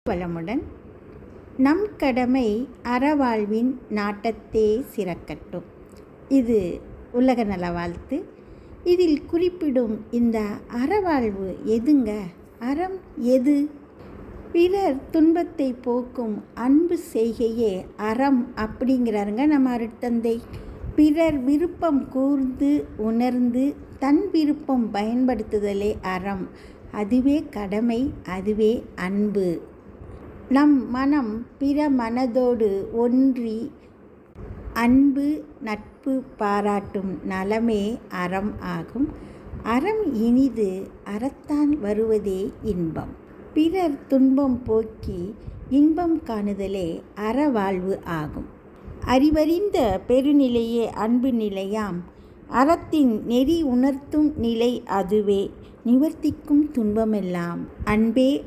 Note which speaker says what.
Speaker 1: வளமுடன். நம் கடமை அறவாழ்வின் நாட்டத்தே சிறக்கட்டும். இது உலக நல வாழ்த்து. இதில் குறிப்பிடும் இந்த அறவாழ்வு எதுங்க? அறம் எது? பிறர் துன்பத்தை போக்கும் அன்பு செய்கையே அறம் அப்படிங்கிறாருங்க நம்ம அருட்தந்தை. பிறர் விருப்பம் கூர்ந்து உணர்ந்து தன் விருப்பம் பயன்படுத்துதலே அறம். அதுவே கடமை, அதுவே அன்பு. நம் மனம் பிற மனதோடு ஒன்றி அன்பு நட்பு பாராட்டும் நலமே அறம் ஆகும். அறம் இனிது, அறத்தான் வருவதே இன்பம். பிறர் துன்பம் போக்கி இன்பம் காணுதலே அறவாழ்வு ஆகும். அறிவறிந்த பெருநிலையே அன்பு நிலையாம். அறத்தின் நெறி உணர்த்தும் நிலை அதுவே. நிவர்த்திக்கும் துன்பமெல்லாம் அன்பே